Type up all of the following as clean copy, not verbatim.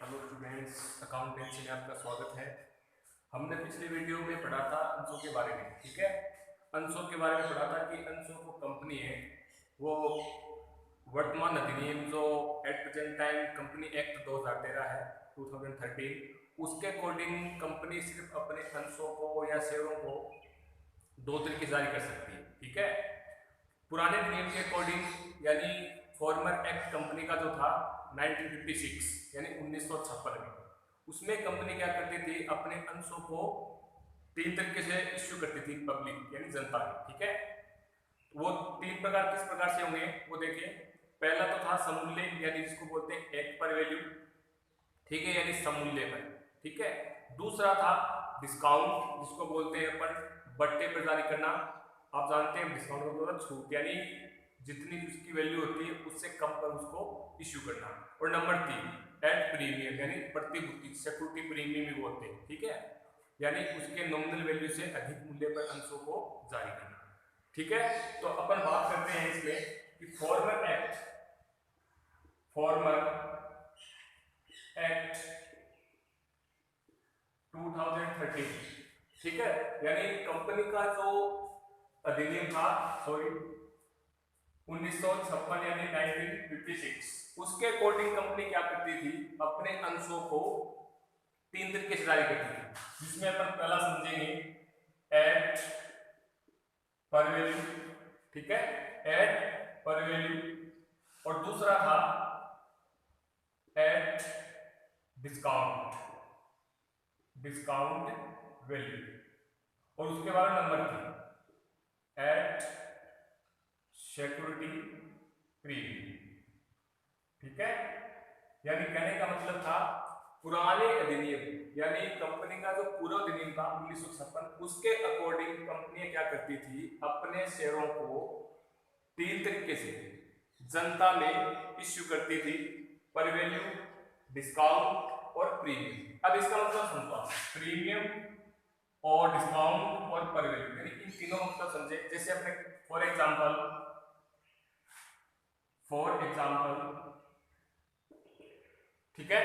Hello students, accountancy में आपका स्वागत है। हमने पिछले वीडियो में पढ़ा था अंशों के बारे में। ठीक है, अंशों के बारे में पढ़ा था कि अंशों को कंपनी है वो वर्तमान अधिनियम जो at present time company act 2013 है 2013, उसके अकॉर्डिंग कंपनी सिर्फ अपने अंशों को या शेयरों को दो तरीके से जारी कर सकती है। ठीक है, पुराने नियम के अकॉर्डिंग यानी फॉर्मर एक्ट कंपनी का जो था 1956 यानी 1956 में, उसमें कंपनी क्या करती थी, अपने अंशों को तीन तरीके से इश्यू करती थी पब्लिक यानी जनता में। ठीक है, वो तीन प्रकार किस प्रकार से होंगे वो देखिए। पहला तो था समूल्य यानी जिसको बोलते हैं एक्ट पर वैल्यू। ठीक है, यानी समूल्य पर। ठीक है, दूसरा था डिस्काउंट जिसको बोलते हैं अपन बट्टे पर जारी करना। आप जानते हैं डिस्काउंट का मतलब छूट यानी जितनी उसकी वैल्यू होती है उससे कम पर उसको इश्यू करना। और नंबर 3 एट प्रीमियम यानी प्रतिभूति सिक्योरिटी प्रीमियम भी बोलते हैं। ठीक है, यानी उसके नॉमिनल वैल्यू से अधिक मूल्य पर अंशों को जारी करना। ठीक है, तो अपन बात करते हैं इसमें कि फॉर्मर एक्ट 2013। ठीक है, यानी कंपनी का जो अधिनियम था 1956 यानी 1956, उसके अकॉर्डिंग कंपनी क्या करती थी, अपने अंशों को तीन तरीके से जारी करती थी, जिसमें अपन पहला समझेंगे एट पर वैल्यू। ठीक है, एट पर वैल्यू। और दूसरा था एट डिस्काउंट वैल्यू। और उसके बाद नंबर 3 एट सिक्योरिटी प्रीमियम। ठीक है, यानी कहने का मतलब था पुराने अधिनियम यानी कंपनी का जो पूरा अधिनियम था 1956, उसके अकॉर्डिंग कंपनियां क्या करती थी, अपने शेयरों को तीन तरीके से जनता में इश्यू करती थी, पर वैल्यू, डिस्काउंट और प्रीमियम। अब इसका मतलब समझो, प्रीमियम और डिस्काउंट और पर वैल्यू यानी इन तीनों मतलब समझे। जैसे अपने फॉर एग्जांपल ठीक है,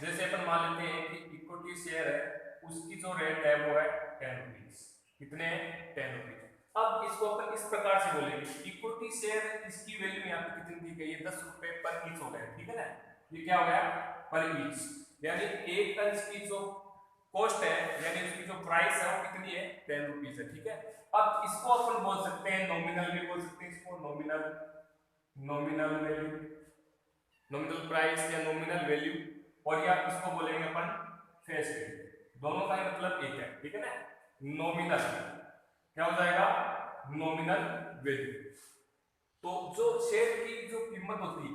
जैसे अपन मान लेते हैं कि इक्विटी शेयर है, उसकी जो रेट है वो है 10 रुपीज। कितने 10 रुपीज। अब इसको अपन इस प्रकार से बोलेंगे, इक्विटी शेयर इसकी वैल्यू यहाँ पे कितनी दी गई है, 10 रुपए पर ईच हो गया। ठीक है ना, ये क्या हो गया पर ईच, यानी एक अंश की जो कॉस्ट है यानी उसकी जो प्राइस है वो कितनी है 10 रुपीज है। ठीक है, अब इसको अपन बोल सकते हैं नॉमिनल भी बोल सकते हैं इसको, नॉमिनल वैल्यू, नॉमिनल प्राइस या नॉमिनल वैल्यू, और या इसको बोलेंगे अपन फेस वैल्यू। दोनों का मतलब एक है। ठीक है ना, नॉमिनल क्या हो जाएगा, नॉमिनल वैल्यू। तो जो शेयर की जो कीमत होती है,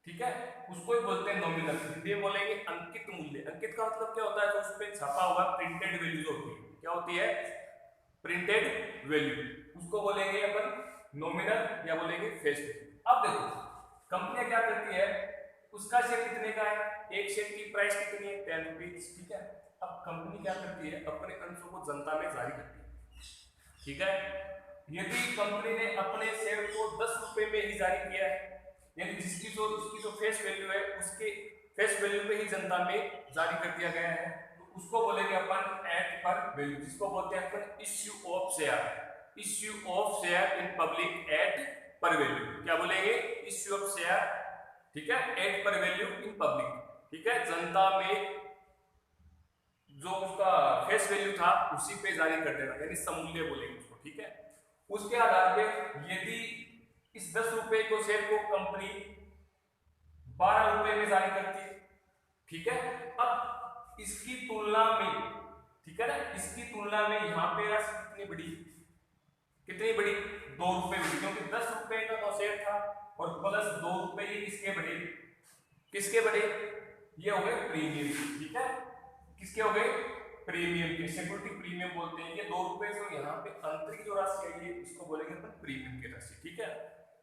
ठीक है, उसको ही बोलते हैं नॉमिनल। हिंदी में बोलेंगे अंकित मूल्य। अंकित का मतलब क्या होता है, जो उस पे छपा हुआ प्रिंटेड वैल्यू जो होती है, क्या होती है प्रिंटेड वैल्यू, उसको बोलेंगे अपन नॉमिनल या बोलेंगे फेस वैल्यू। अब देखो कंपनी क्या करती है, उसका शेयर कितने का है, एक शेयर की प्राइस कितनी है 10 रुपीज। ठीक है, अब कंपनी क्या करती है, अपने अंशों को जनता में जारी करती है। ठीक है, यदि कंपनी ने अपने शेयर को 10 रुपए में ही जारी किया है, यानी जिसकी जो उसकी जो फेस वैल्यू है उसके फेस वैल्यू पे ही जनता में जारी कर दिया गया है, तो उसको बोलेंगे अपन एट पर वैल्यू, जिसको बोलते हैं अपन issue of share in public at par value. क्या बोलेंगे, इश्यू ऑफ शेयर, ठीक है, eight par value in public. ठीक है, जनता में जो उसका फेस वैल्यू था उसी पे जारी कर देना, यानी समूल्य बोलेंगे उसको। ठीक है, उसके आधार पे यदि इस 10 रुपए को शेयर को कंपनी 12 रुपए में जारी करती है, ठीक है, अब इसकी तुलना में, ठीक है ना, इसकी तुलना में यहाँ पे राशि कितनी बड़ी 2 रुपए बड़ी, क्योंकि 10 रुपए का तो शेयर था और प्लस 2 रुपए ये किसके बड़े, ये हो गए प्रीमियम। ठीक है, किसके हो गए प्रीमियम के, सिक्योरिटी प्रीमियम बोलते हैं। ये 2 रुपए जो यहाँ पे आंतरिक जो राशि आई है इसको बोलेंगे अपन प्रीमियम की राशि। ठीक है,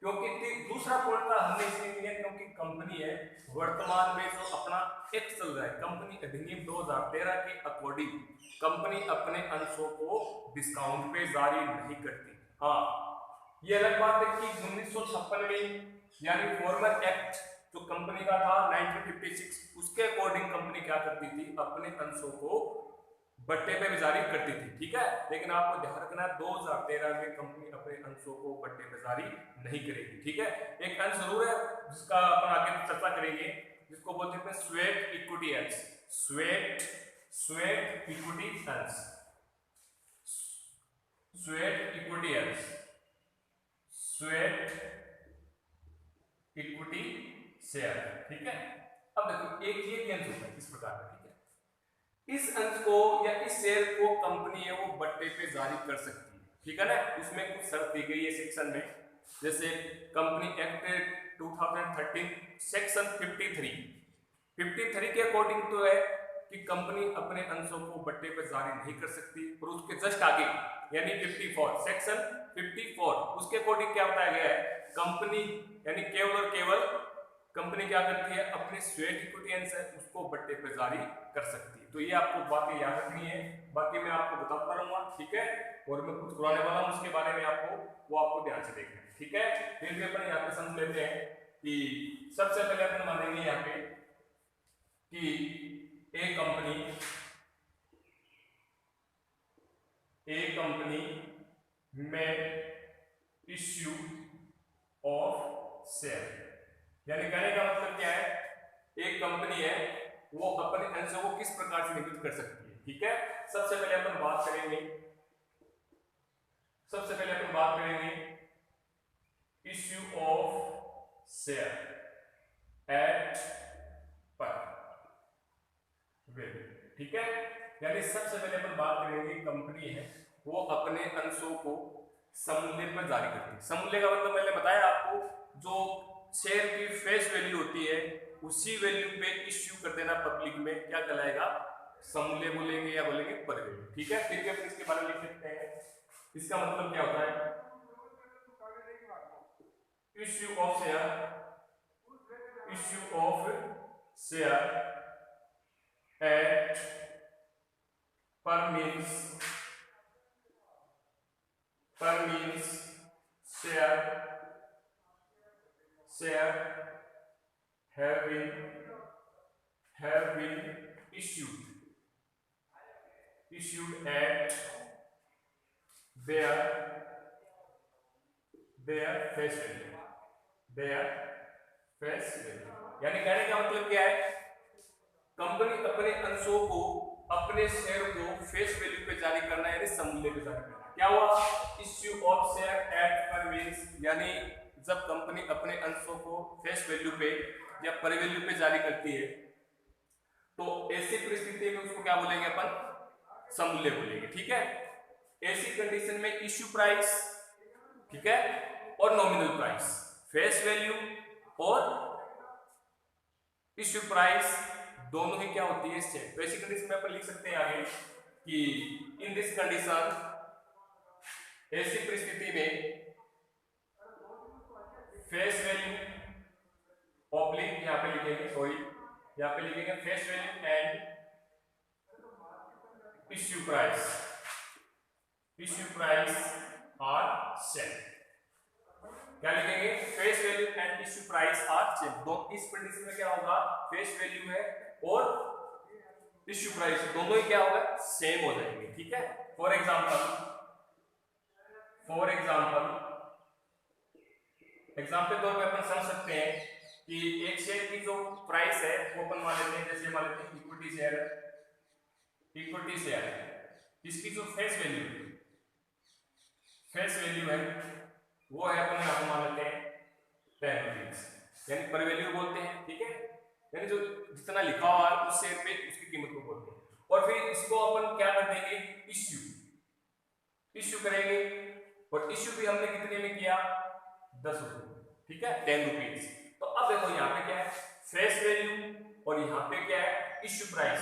क्योंकि दूसरा पॉइंट था हमने इसलिए लिया क्योंकि कंपनी है वर्तमान में जो अपना एक्ट चल रहा है, कंपनी अधिनियम 2013 के अकॉर्डिंग कंपनी अपने अंशों को डिस्काउंट पे जारी नहीं करती। हाँ, ये अलग बात है कि 1956 में यानी फॉर्मर एक्ट जो कंपनी का था 1956, उसके अकॉर्डिंग कंपनी क्या करती थी, अपने अंशों को बट्टे पे जारी करती थी, ठीक है। लेकिन आपको ध्यान रखना है 2013 में कंपनी अपने अंशों को बट्टे पे जारी नहीं करेगी, ठीक है। एक अंश जरूर है जिसका अपन आगे चर्चा करेंगे, जिसको बोलते हैं स्वेट इक्विटी अंश, स्वेट इक्विटी अंश, स्वेट इक्विटी अंश, स्वेट इक्विटी शेयर, ठीक है। अब देखो एक ये अंश होता है इस प्रकार का, ठीक है। इस अंश को या इस शेयर को कंपनी है वो बट्टे पे जारी कर सकती है, ठीक है ना। उसमें कुछ शर्त दी गई है सेक्शन में, जैसे कंपनी एक्ट 2013 सेक्शन 53 के अकॉर्डिंग तो है कि कंपनी अपने अंशों को बट्टे पे जारी नहीं कर सकती, और उसके जस्ट आगे यानी 54 सेक्शन 54 उसके अकॉर्डिंग क्या बताया गया है, कंपनी यानी केवल और केवल कंपनी क्या करती है, अपने स्वेट इक्विटी अंश है उसको बट्टे पे जारी कर सकती है। तो ये आपको बातें याद रखनी है, बाकी मैं आपको बताता रहूंगा, ठीक है। और मैं कुछ कराने वाला हूं उसके बारे में आपको, वो आपको ध्यान से देखना है, ठीक है। फिर भी अपन यहाँ पे समझ लेते हैं कि सबसे पहले अपन मानेंगे यहाँ पे कि एक कंपनी में इश्यू ऑफ शेयर, यानी कहने का मतलब क्या है, एक कंपनी है वो अपने अंशों को किस प्रकार से नियुक्त कर सकती है, ठीक है। सबसे पहले अपन बात करेंगे इश्यू ऑफ शेयर एट पर विल, ठीक है। यानी सबसे पहले अपन बात करेंगे कंपनी है वो अपने अंशों को समूल्य पर जारी करती है। समूल्य का मतलब मैंने बताया आपको, जो शेयर की फेस वैल्यू होती है उसी वैल्यू पे इश्यू कर देना पब्लिक में, क्या कहलाएगा, समूल्य बोलेंगे या बोलेंगे पर वैल्यू, ठीक है। फिर भी अपन इसके बारे में लिख सकते हैं, इसका मतलब क्या होता है, इश्यू ऑफ शेयर एट पर means share have been issued at their face value, यानी कहने का मतलब क्या है, कंपनी अपने अंशों को, अपने शेयर को फेस वैल्यू पे जारी करना यानी समूल्य पे जारी करना। क्या हुआ, इश्यू ऑफ शेयर एट पर मींस, यानी जब कंपनी अपने अंशों को फेस वैल्यू पे या पर वैल्यू पे जारी करती है तो ऐसी परिस्थिति में उसको क्या बोलेंगे अपन, समूल्य बोलेंगे, ठीक है। ऐसी कंडीशन में इश्यू प्राइस, ठीक है, और नॉमिनल प्राइस, फेस वैल्यू और इश्यू प्राइस दोनों ही क्या होती है, सेम। तो ऐसी कंडीशन में अपन लिख सकते हैं आगे कि इन दिस कंडीशन, ऐसी परिस्थिति में फेस वैल्यू ऑब्लिक, यहां पे लिखेंगे, सॉरी यहां पे लिखेंगे face value and issue price are same. क्या लिखेंगे, face value and issue price are same. तो इस कंडीशन में क्या होगा, फेस वैल्यू है और इश्यू प्राइस दोनों ही क्या होगा, सेम हो जाएंगे, ठीक है। फॉर एग्जांपल तौर पे अपन समझ सकते हैं कि एक शेयर की जो प्राइस है वो अपन मान लेते हैं, जैसे मान लेते हैं इक्विटी शेयर, इसकी जो फेस वैल्यू है वो है, अपन यहां पर मान लेते हैं 10 रुपीज, यानी पर वैल्यू बोलते हैं, ठीक है। यानी जो जितना लिखा हुआ है उस शेयर पे उसकी कीमत को बोलते हैं। और फिर इसको अपन क्या कर देंगे, इश्यू करेंगे, और इश्यू भी हमने कितने में किया, 10 रुपए, ठीक है, 10 रुपीज। तो अब देखो यहाँ पे क्या है, फेस वैल्यू और यहाँ पे क्या है, इश्यू प्राइस,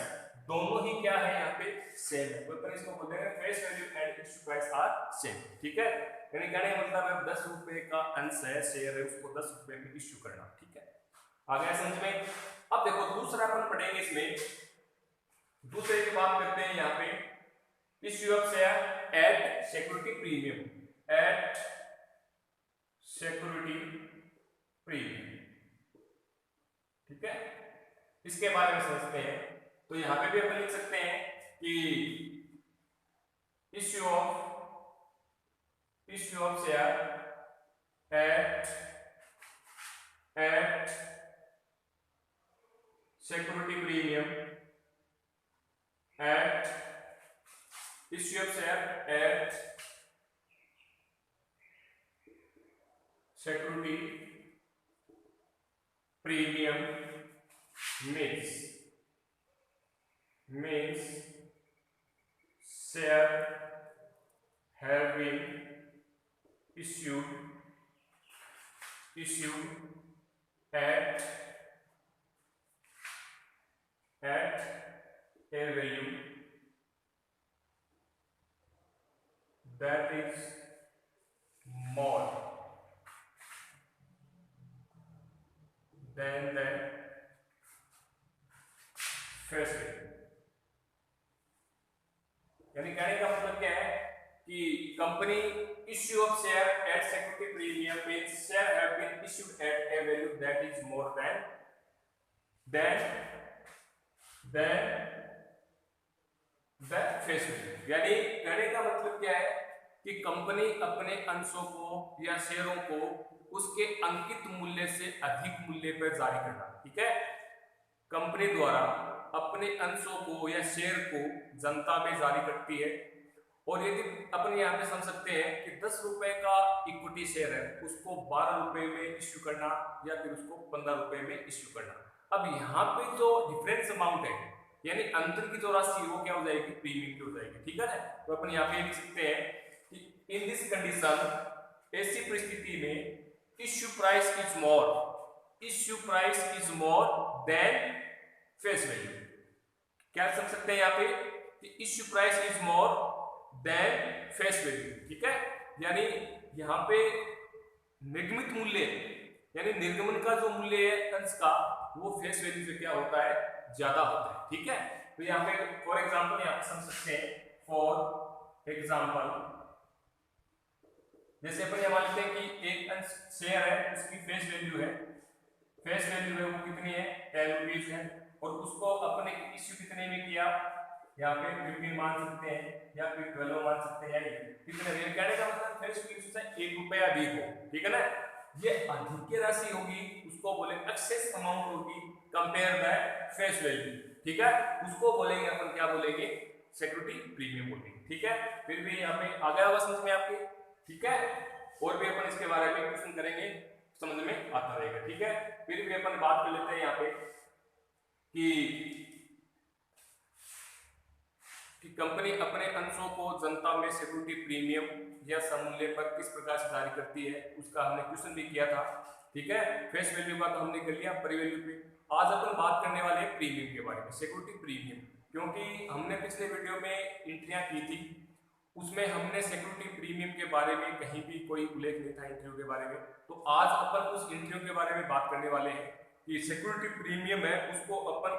दोनों ही क्या है यहाँ पे सेम है, तो अपन इसको बोलते हैं face value and issue price are same, ठीक है। यानी कहने का मतलब है 10 रुपए का अंश है, शेयर है, उसको 10 रुपए में इश्यू करना, ठीक है। आ गया समझ में। अब देखो दूसरा अपन पढ़ेंगे, इसमें दूसरे की बात करते हैं यहाँ पे, issue of share at security premium, ठीक है। इसके बारे में समझते हैं तो यहाँ पे भी अपन लिख सकते हैं कि issue of share at security premium eight issue of share at security premium means share have been issued at a value that is more than the face value। यानी कहने का मतलब क्या है कि company issue of share at security premium means share have been issued at a value that is more than the face value. यानी कहने का मतलब क्या है कि कंपनी अपने अंशों को या शेयरों को उसके अंकित मूल्य से अधिक मूल्य पर जारी करना। ठीक है, कंपनी द्वारा अपने अंशों को या शेयर को जनता में जारी करती है और यदि अपन यहाँ पे समझ सकते हैं कि 10 रुपए का इक्विटी शेयर है उसको 12 रुपए में इश्यू करना या फिर उसको 15 रुपए में इश्यू करना। अब यहाँ पे जो डिफरेंस अमाउंट है यानी अंतर की जो राशि वो क्या हो जाएगी, प्रीमियम की हो जाएगी। ठीक है ना, तो अपन यहाँ पे लिख सकते हैं कि इन दिस कंडीशन, ऐसी परिस्थिति में issue price is more then face value. क्या समझ सकते हैं यहाँ पे कि issue price is more then face value. ठीक है, यानी यहाँ पे निर्गमित मूल्य यानी निर्गमन का जो मूल्य है अंश का वो फेस वैल्यू से क्या होता है, ज्यादा होता है। ठीक है, तो यहाँ पे फॉर एग्जांपल यहाँ पे समझ सकते हैं, फॉर एग्जांपल जैसे अपन ये मान लेते हैं कि एक अंश शेयर है उसकी फेस वैल्यू है वो कितनी है, 10 रुपीज है और उसको अपने इश्यू कितने में किया, यहाँ पे 15 मान सकते हैं या फिर 12 मान सकते हैं, कितने में। कहने का मतलब फेस वैल्यू से 1 रुपया अधिक हो। ठीक है ना, ये अधिक की राशि होगी उसको बोलेंगे एक्सेस अमाउंट होगी कंपेयर द फेस वैल्यू। ठीक है, उसको बोलेंगे अपन क्या बोलेंगे, सिक्योरिटी प्रीमियम बोलेंगे। ठीक है, फिर भी यहाँ पे आ गया होगा समझ में आपके। ठीक है, और भी अपन इसके बारे में क्वेश्चन करेंगे, समझ में आता रहेगा। ठीक है, फिर भी अपन बात कर लेते हैं यहाँ पे कि कंपनी अपने अंशों को जनता में सिक्योरिटी प्रीमियम या सममूल्य पर किस प्रकार से जारी करती है, उसका हमने क्वेश्चन भी किया था। ठीक है, फेस वैल्यू का तो हमने कर लिया, परी वैल्यू पे आज अपन बात करने वाले हैं प्रीमियम के बारे में, सिक्योरिटी प्रीमियम। क्योंकि हमने पिछले वीडियो में एंट्रियां की थी, उसमें हमने सिक्योरिटी प्रीमियम के बारे में कहीं भी कोई उल्लेख नहीं था एंट्रियों के बारे में। तो आज अपन उस एंट्रियों के बारे में बात करने वाले हैं कि सिक्योरिटी प्रीमियम है उसको अपन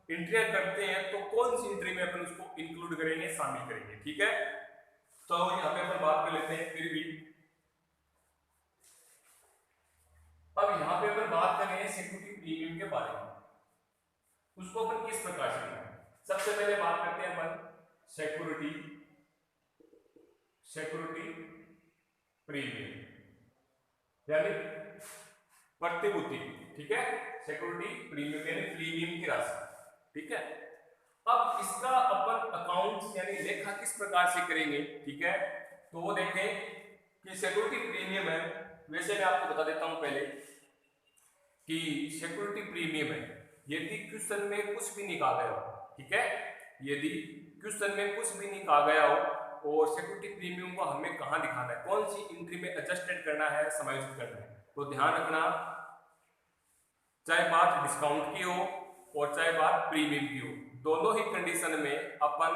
एंट्रियां करते हैं तो कौन सी एंट्री में अपन उसको इंक्लूड करेंगे, शामिल करेंगे। ठीक है, तो यहाँ पे अपन बात कर लेते हैं फिर भी। अब यहाँ पे अपन बात कर रहे हैं सिक्योरिटी प्रीमियम के बारे में, उसको अपन किस प्रकार से करना है। सबसे पहले बात करते हैं अपन सिक्योरिटी प्रीमियम यानी प्रतिभूति। ठीक है, सिक्योरिटी प्रीमियम यानी प्रीमियम की राशि। ठीक है, अब इसका अपन अकाउंट यानी लेखा किस प्रकार से करेंगे। ठीक है, तो वो देखें कि सिक्योरिटी प्रीमियम है, वैसे मैं आपको बता देता हूं पहले कि सिक्योरिटी प्रीमियम है यदि क्वेश्चन में कुछ भी नहीं कहा गया हो। ठीक है, यदि क्वेश्चन में कुछ भी नहीं कहा गया हो और सिक्योरिटी प्रीमियम को हमें कहां दिखाना है, कौन सी एंट्री में एडजस्टेड करना है, समायोजित करना है, तो ध्यान रखना चाहे बात डिस्काउंट की हो और चाहे बात प्रीमियम की हो, दोनों ही कंडीशन में अपन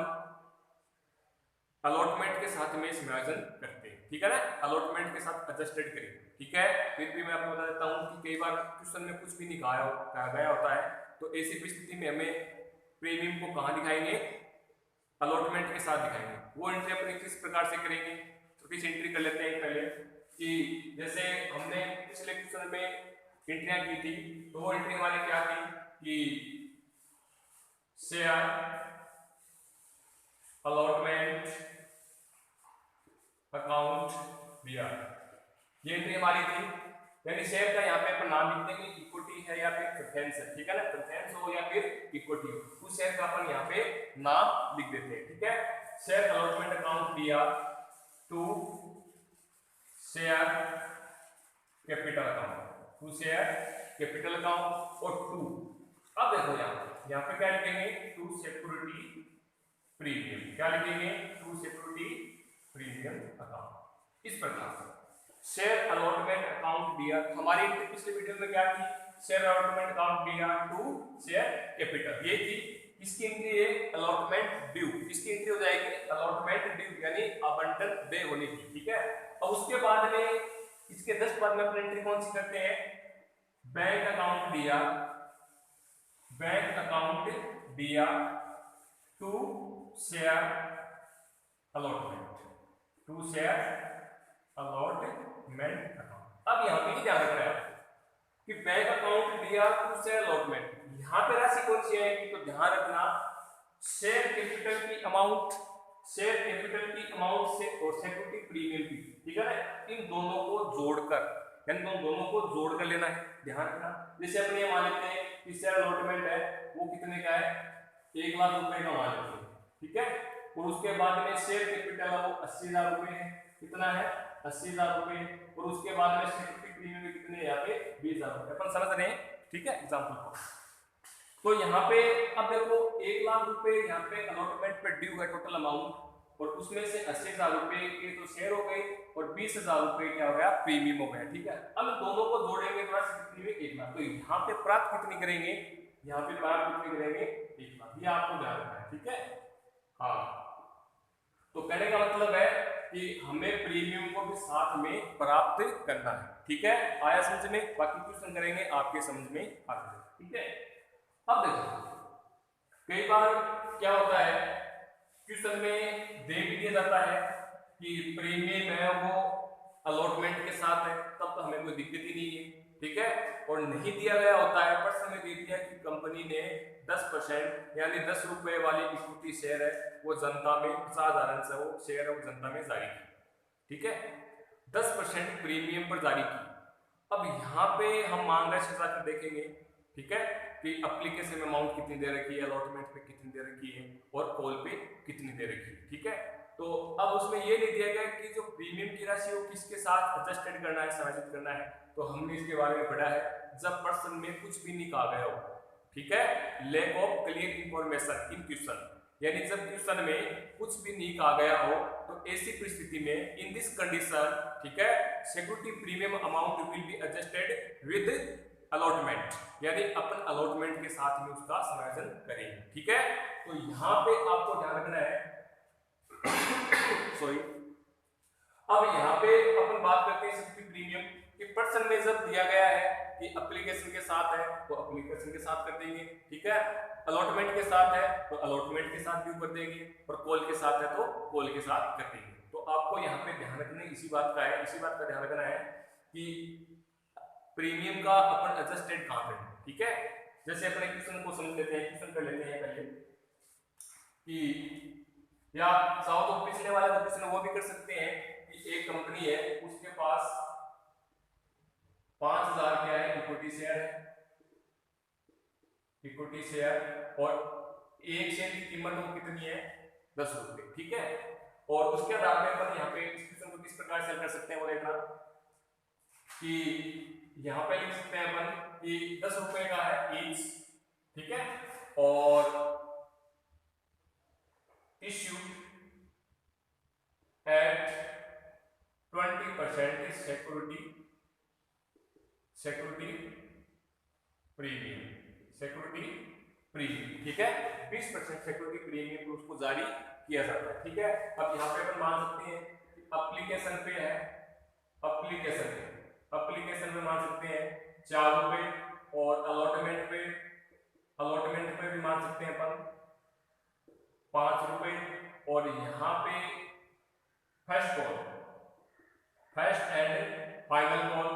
अलॉटमेंट के साथ में समायोजन करते हैं। ठीक है ना, अलॉटमेंट के साथ एडजस्टेड करें। ठीक है, फिर भी मैं आपको बता देता हूं कि कई बार क्वेश्चन में कुछ भी नहीं कहा गया होता है, तो ऐसी परिस्थिति में हमें प्रीमियम को कहां दिखाएंगे, अलॉटमेंट के साथ दिखाएंगे। वो एंट्री अपने किस प्रकार से करेंगे, छोटी सी एंट्री कर लेते हैं पहले कि जैसे हमने पिछले क्वेश्चन में एंट्रियां की थी, तो वो एंट्री हमारी क्या थी कि शेयर अलॉटमेंट अकाउंट दिया, ये एंट्री हमारी थी। यानी शेयर का यहाँ पे अपन नाम लिख देंगे, इक्विटी है या फिर प्रेफरेंस है, ठीक है ना, प्रेफरेंस हो या फिर इक्विटी हो, उस शेयर का अपन यहाँ पे नाम लिख देते हैं, ठीक है। शेयर अलॉटमेंट अकाउंट दिया to share capital account, to share capital account और टू, अब देखो यहाँ पे क्या लिखेंगे, टू सिक्योरिटी प्रीमियम, क्या लिखेंगे, टू सिक्योरिटी प्रीमियम अकाउंट। इस प्रकार से शेयर अलॉटमेंट अकाउंट दिया, हमारी पिछले वीडियो में क्या थी, शेयर अलॉटमेंट अकाउंट दिया टू शेयर कैपिटल, ये थी। इसकी एंट्री है अलॉटमेंट ड्यू, इसकी एंट्री हो जाएगी अलॉटमेंट ड्यू यानी आवंटन देय होने की, ठीक है। और उसके बाद में इसके 10 बाद में अपन एंट्री कौन सी करते हैं, बैंक अकाउंट दिया, बैंक अकाउंट दिया to share allotment, to share allotment account. अब यहाँ पे ध्यान रखना है कि बैंक अकाउंट दिया टू शेयर अलॉटमेंट, यहाँ पे राशि कौन सी आएगी, तो ध्यान रखना शेयर कैपिटल की अमाउंट, शेयर कैपिटल की अमाउंट से और सिक्योरिटी प्रीमियम की, ठीक है ना, इन दोनों को जोड़कर, यानी दोनों को जोड़कर लेना है, ध्यान रखना। जैसे अपने ये मान लेते हैं कि शेयर अलॉटमेंट है वो कितने का है, 1 लाख रुपए का मान लेते हैं, ठीक है। और उसके बाद में शेयर कैपिटल है वो 80,000 रुपए है, कितना है, 80,000 रुपए। और उसके बाद में सिक्योरिटी प्रीमियम कितने है, यहाँ पे 20,000 रुपए, अपन समझ रहे हैं, ठीक है, एग्जाम्पल को। तो यहाँ पे अब देखो 1 लाख रुपए यहाँ पे अलॉटमेंट पे ड्यू है टोटल अमाउंट, और उसमें से 80,000 रुपए के तो शेयर हो गए और 20,000 रुपए क्या हो गया, प्रीमियम हो गया, ठीक है। अब दोनों को जोड़ेंगे तो कितनी में 1 लाख, तो यहाँ पे प्राप्त कितनी करेंगे, यहाँ पे प्राप्त कितनी करेंगे, 1 लाख, ये आपको ध्यान रखना है, ठीक है। हाँ, तो कहने का मतलब है कि हमें प्रीमियम को भी साथ में प्राप्त करना है, ठीक है। आया समझ में, बाकी क्वेश्चन करेंगे आपके समझ में आ जाएगा, ठीक है। अब देखो कई बार क्या होता है, क्वेश्चन में दे भी दिया जाता है कि प्रीमियम है वो अलॉटमेंट के साथ है, तब तो हमें कोई दिक्कत ही नहीं है, ठीक है। और नहीं दिया गया होता है, प्रश्न में दे दिया कि कंपनी ने 10% यानी 10 रुपए वाली इक्विटी शेयर है वो जनता में, साधारण से वो शेयर है वो जनता में जारी की, ठीक है, 10% प्रीमियम पर जारी की। अब यहाँ पे हम मांग रहे जाकर देखेंगे, ठीक है, कि एप्लीकेशन में अमाउंट कितनी दे रखी है, अलॉटमेंट में कितनी दे रखी है और कॉल पे कितनी दे रखी है, ठीक है। तो अब उसमें ये नहीं दिया गया कि जो प्रीमियम की राशि हो किसके साथ एडजस्टेड करना है, समायोजित करना है, तो हमने इसके बारे में पढ़ा है जब प्रश्न में कुछ भी नहीं कहा गया हो, ठीक है, lack of clear information in question, यानी जब क्वेश्चन में कुछ भी नहीं कहा गया हो तो ऐसी परिस्थिति में इन दिस कंडीशन, ठीक है, security premium amount will be adjusted with allotment, यानी अपन अलॉटमेंट के साथ में उसका समायोजन करेंगे, ठीक है। तो यहाँ पे आपको ध्यान रखना है सॉरी। अब यहाँ पे अपन बात करते हैं सिक्योरिटी प्रीमियम कि प्रश्न में जब दिया गया है कि एप्लीकेशन के साथ है तो एप्लीकेशन के साथ कर देंगे, ठीक है, अलॉटमेंट के साथ है तो अलॉटमेंट के साथ ड्यू कर देंगे, और कॉल के साथ है तो कॉल के साथ कर देंगे। तो आपको यहाँ पे ध्यान रखना इसी बात का है, इसी बात का ध्यान रखना है कि प्रीमियम का अपन एडजस्टेड कहां करें, ठीक है। जैसे अपने क्वेश्चन को समझ लेते हैं, क्वेश्चन कर लेते हैं पहले कि, या चाहो तो पिछले वाला जो क्वेश्चन वो भी कर सकते हैं कि एक कंपनी है उसके पास 5,000 क्या है इक्विटी शेयर है, इक्विटी शेयर, और एक शेयर की कीमत वो कितनी है, 10 रुपए, ठीक है। और उसके आधार पर अपन यहाँ पे इस क्वेश्चन को किस प्रकार से कर सकते हैं वो देखना कि यहाँ पे लिख सकते हैं अपन कि 10 रुपए का है ईच, ठीक है, और issue at 20% security premium, security premium, ठीक है, 20% सिक्योरिटी प्रीमियम को उसको जारी किया जाता है, ठीक है। अब यहाँ पे अपन मान सकते हैं कि एप्लीकेशन पे है, एप्लीकेशन में मान सकते हैं 4 रुपए, और अलॉटमेंट पे भी मान सकते हैं अपन 5 रुपए, और यहाँ पे फर्स्ट एंड फाइनल कॉल।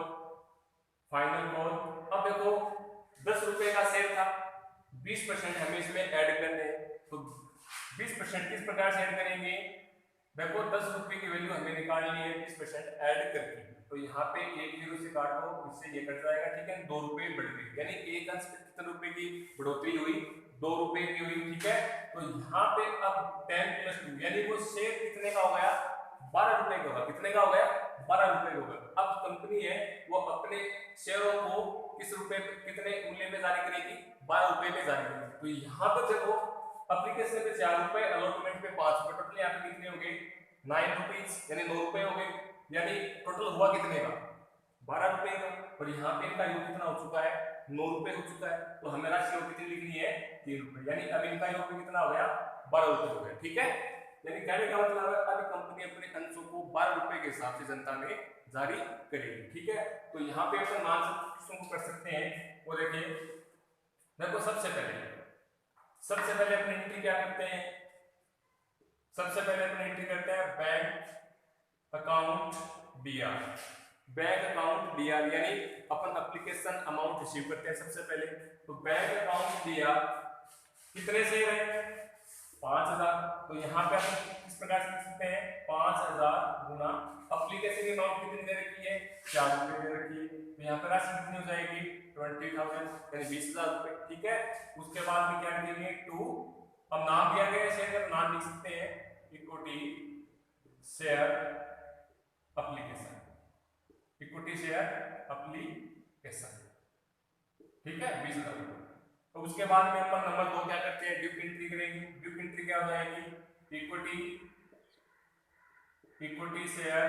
अब देखो 10 रुपए का शेयर था, 20% हमें इसमें ऐड करने हैं। तो 20% किस प्रकार से ऐड करेंगे, देखो 10 रुपए की वैल्यू हमें निकालनी है 20% ऐड करके। तो यहाँ पे एक जीरो से काट दो, इससे ये कट जाएगा, ठीक है। 2 रुपए बढ़ गए, यानी एक अंश पे कितने रुपए की बढ़ोतरी हुई, 2 रुपए की हुई, ठीक है। तो यहाँ पे अब 10 + 2 यानी वो शेयर कितने का हो गया, 12 रुपए का होगा। कितने का हो गया, 12 रुपए का होगा। अब कंपनी है वो अपने शेयरों को किस रुपए कितने मूल्य में जारी करेगी, 12 रुपए में जारी करेगी। तो यहाँ पे देखो एप्लीकेशन पे 4 रुपए, अलॉटमेंट पे 5 रुपए, टोटल यहाँ पे कितने हो गए 9 रुपीज, यानी 9 रुपए हो गए। यानी टोटल हुआ कितने का, 12 रुपए का। और यहाँ पे इनका योग कितना हो चुका है, 9 रुपए हो चुका है। तो हमें राशि योग कितनी लिखनी है, 3 रुपए, यानी अब इनका योग कितना हो गया, 12 रुपए हो गया, ठीक है। यानी कहने का मतलब है अब कंपनी अपने अंशों को 12 रुपए के हिसाब से जनता में जारी करेगी, ठीक है। तो यहाँ पे अपन मान को कर सकते हैं। वो देखिए, देखो सबसे पहले अपनी एंट्री क्या करते हैं, सबसे पहले अपनी एंट्री करते हैं bank account BR, bank account BR, यानी अपन एप्लीकेशन अमाउंट रिसीव करते हैं सबसे पहले। तो बैंक अकाउंट BR कितने शेयर है, 5000। तो यहाँ पे अपन किस प्रकार से लिख सकते हैं, 5000 गुना एप्लीकेशन अमाउंट कितनी दे रखी है, 4 रुपए दे रखी है। तो यहाँ पे राशि कितनी हो जाएगी, 20,000, यानी 20,000 रुपए, ठीक है। उसके बाद में क्या लिखेंगे, 2, अब नाम दिया गया है शेयर का, नाम लिख सकते हैं equity share application, equity share application, ठीक है, 20,000 रुपए। तो उसके बाद में अपन नंबर 2 क्या करते हैं, ड्यूक एंट्री करेंगे। ड्यूक एंट्री क्या हो जाएगी, equity share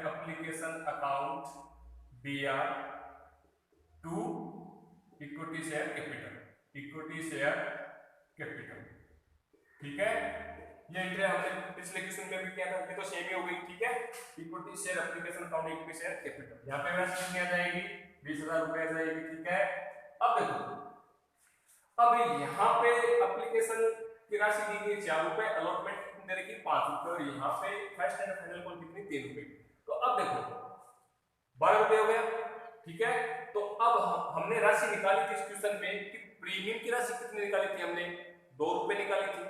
application account BR to equity share capital, ठीक है। ये एंट्री हमने पिछले क्वेश्चन में भी किया था, ये तो सेम ही हो गई, ठीक है। Equity share application account, equity share capital, यहाँ पे राशि कितनी आ जाएगी, 20,000 रुपए आ जाएगी, ठीक है। अब देखो, अब यहाँ पे एप्लीकेशन की राशि दी गई 4 रुपए, अलॉटमेंट कितनी दे रखी 5 रुपए, और यहाँ पे फर्स्ट एंड फाइनल कॉल कितनी 3 रुपए। तो अब देखो 12 रुपए हो गया, ठीक है। तो अब हमने राशि निकाली थी इस क्वेश्चन में कि प्रीमियम की राशि कितनी निकाली थी हमने, 2 रुपए निकाली थी।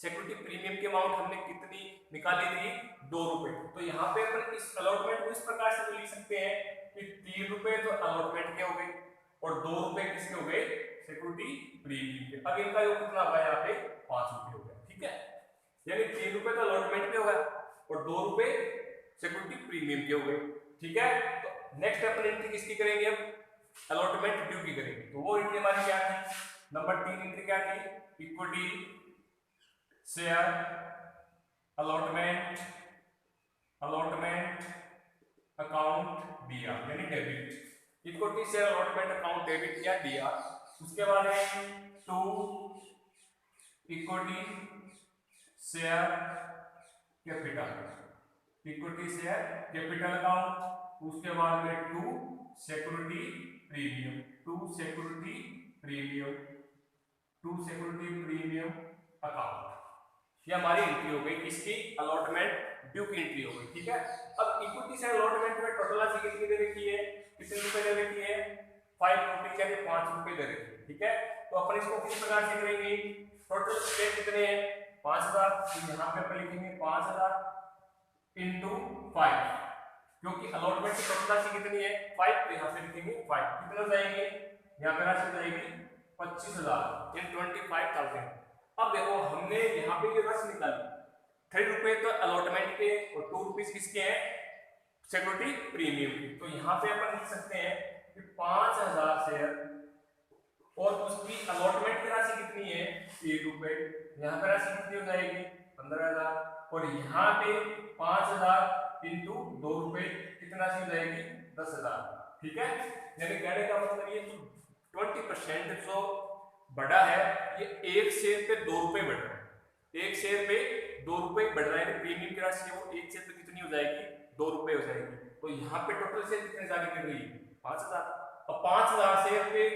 सिक्योरिटी प्रीमियम की अमाउंट हमने कितनी निकाली थी, 2 रुपए। तो यहाँ पे अपन इस अलॉटमेंट को इस प्रकार से लिख सकते हैं कि 3 रुपए तो अलॉटमेंट के हो गए और 2 रुपए किसके हो गए, सिक्योरिटी प्रीमियम के। अब इनका योग कितना हुआ, यहाँ पे 5 रुपए हो गया, ठीक है। यानी 3 रुपए तो अलॉटमेंट के हो गया और 2 रुपए सिक्योरिटी प्रीमियम के हो गए, ठीक है। तो नेक्स्ट अपन एंट्री किसकी करेंगे, अब अलॉटमेंट ड्यू की करेंगे। तो वो एंट्री हमारी क्या थी, नंबर 3 एंट्री क्या थी, equity share allotment account BR, यानी debit, equity share allotment account debit या BR। उसके बाद है 2 इक्विटी शेयर कैपिटल अकाउंट। उसके बाद में 2 सिक्योरिटी प्रीमियम अकाउंट। ये हमारी एंट्री हो गई, इसकी अलॉटमेंट ड्यू की एंट्री हो गई, ठीक है। अब इक्विटी शेयर अलॉटमेंट में टोटल राशि कितनी दे रखी है, कितने रुपए दे रखी है, 5 रुपए, यानी 5 रुपए दे रखी है, ठीक है। तो अपन इसको किस प्रकार से करेंगे, टोटल शेयर कितने हैं, 5000। तो यहाँ पे अपन लिखेंगे 5000 इंटू 5, क्योंकि अलॉटमेंट की टोटल राशि कितनी है 5, तो यहाँ पे लिखेंगे 5। कितना जाएंगे, यहाँ पे राशि जाएगी 25,000 इन 25,000। अब देखो हमने यहाँ पे ये राशि निकाली, 3 रुपए तो अलॉटमेंट के और 2 रुपीज किसके हैं, सिक्योरिटी प्रीमियम की। तो यहाँ पे अपन लिख सकते हैं कि 5,000 शेयर और उसकी अलॉटमेंट की राशि कितनी है 1 रुपए, यहाँ पे राशि कितनी हो जाएगी 15,000, और यहाँ पे 5,000 इंटू 2 रुपए कितना राशि हो जाएगी 10,000, ठीक है। यानी कहने का मतलब ये 20% जो बढ़ा है, ये एक शेयर पे 2 रुपए बढ़ रहा है, एक शेयर पे 2 रुपए बढ़ रहा है। प्रीमियम की राशि है वो एक शेयर पे कितनी हो जाएगी, 2 रुपए हो जाएगी। तो यहाँ पे टोटल शेयर कितने जारी कर रही है 5,000। अब 5,000 शेयर पे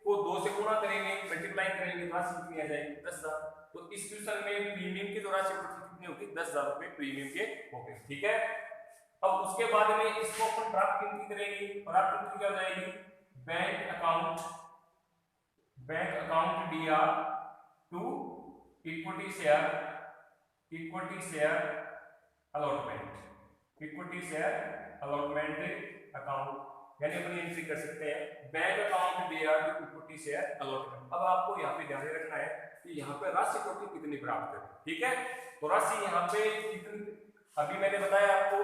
को 2 से गुणा करेंगे, मल्टीप्लाई करेंगे, तो राशि कितनी आ जाएगी 10,000। तो इस क्वेश्चन में प्रीमियम की जो राशि कितनी होगी 10,000 रुपए प्रीमियम के हो गए, ठीक है। अब उसके बाद में इसको अपन प्राप्त गिनती करेंगे, प्राप्त गिनती क्या हो जाएगी bank account DR to equity share allotment account, यानी अपनी एंट्री कर सकते हैं bank account DR to equity share allotment. अब आपको यहाँ पे ध्यान रखना है कि यहाँ पे राशि टोटल कितनी प्राप्त है, ठीक है। तो राशि यहाँ पे कितनी, अभी मैंने बताया आपको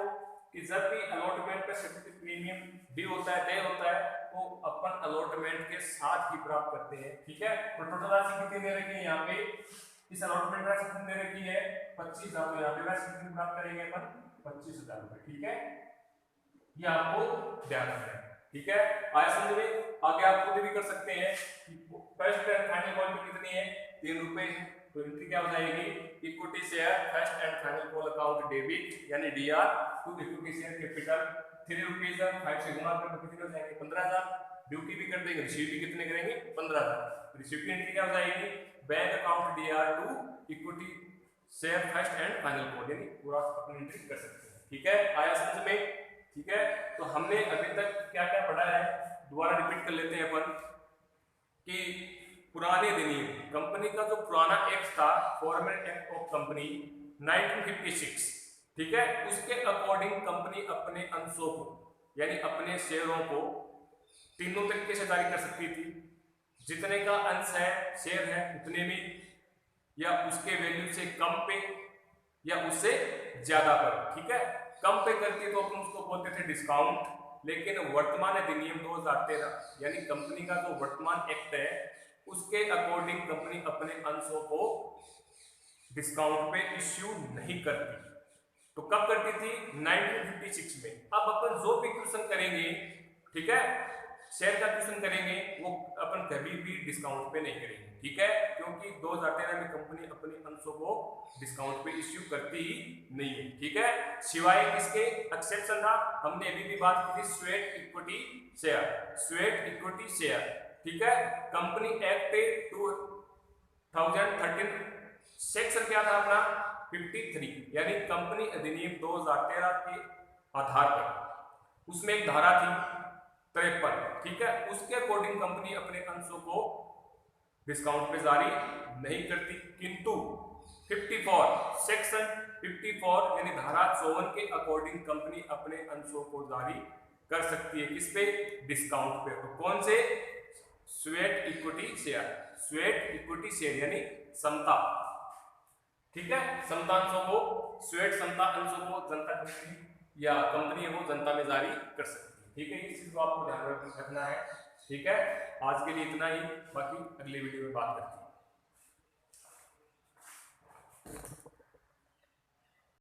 कि जब भी अलॉटमेंट पे सर्टिफिकेट प्रीमियम ड्यू होता है, तय होता है, तो अपन अलॉटमेंट के साथ ही प्राप्त करते हैं, ठीक है। तो टोटल राशि कितनी दे रखी है यहाँ पे, इस अलॉटमेंट राशि कितनी दे रखी है 25,000, तो यहाँ पे राशि कितनी प्राप्त करेंगे अपन 25,000 रुपए, ठीक है। ये आपको ध्यान रखना है, ठीक है। आया समझ में? आगे आप खुद भी कर सकते हैं। फर्स्ट एंड फाइनल कॉल कितनी है 3 रुपए, तो एंट्री क्या हो जाएगी equity share first and final call account debit यानी DR to equity share capital 3 rupees 5 से गुणा करके कितने हो जाएंगे 15,000। ड्यूटी भी कर देंगे, रिसीव भी कितने करेंगे 15,000। रिसीव की एंट्री क्या हो जाएगी bank account DR to equity share first and final call, यानी पूरा अपनी एंट्री कर सकते हैं, ठीक है। आया समझ में? ठीक है। तो हमने अभी तक क्या क्या पढ़ा है, दोबारा रिपीट कर लेते हैं अपन कि पुराने दिनियों कंपनी का जो पुराना एक्ट था फॉर्मेट एक्ट ऑफ कंपनी 1956, ठीक है, उसके अकॉर्डिंग कंपनी अपने अंशों को यानी अपने शेयरों को तीनों तरीके से जारी कर सकती थी। जितने का अंश है शेयर है उतने में, या उसके वैल्यू से कम पे, या उससे ज्यादा पर, ठीक है। कम पे करती तो अपन उसको बोलते थे डिस्काउंट, लेकिन वर्तमान अधिनियम 2013 यानी कंपनी का जो वर्तमान एक्ट है उसके अकॉर्डिंग कंपनी अपने अंशों को डिस्काउंट पे इश्यू नहीं करती। तो कब करती थी 1956 में। अब अपन जो भी क्वेश्चन करेंगे, ठीक है, शेयर का क्वेश्चन करेंगे, वो अपन कभी भी डिस्काउंट पे नहीं करेंगे, ठीक है, क्योंकि 2013 में कंपनी अपने अंशों को डिस्काउंट पे इश्यू करती ही नहीं है, ठीक है। सिवाय किसके एक्सेप्शन था, हमने अभी भी बात की थी स्वेट इक्विटी शेयर, ठीक है। कंपनी एक्ट 2013 सेक्शन क्या था अपना 53, यानी कंपनी अधिनियम 2013 के आधार पर उसमें एक धारा थी 53, ठीक है, उसके अकॉर्डिंग कंपनी अपने अंशों को डिस्काउंट पे जारी नहीं करती, किंतु 54 सेक्शन 54 यानी धारा 54 के अकॉर्डिंग कंपनी अपने अंशों को जारी कर सकती है, किस पे डिस्काउंट पे। तो कौन से स्वेट इक्विटी शेयर यानी समता, ठीक है, समता अंशों को स्वेट समता अंशों को जनता कंपनी या कंपनी है वो जनता में जारी कर सकती है, ठीक है। इस चीज को आपको ध्यान रखना है, ठीक है। आज के लिए इतना ही, बाकी अगले वीडियो में बात करते हैं।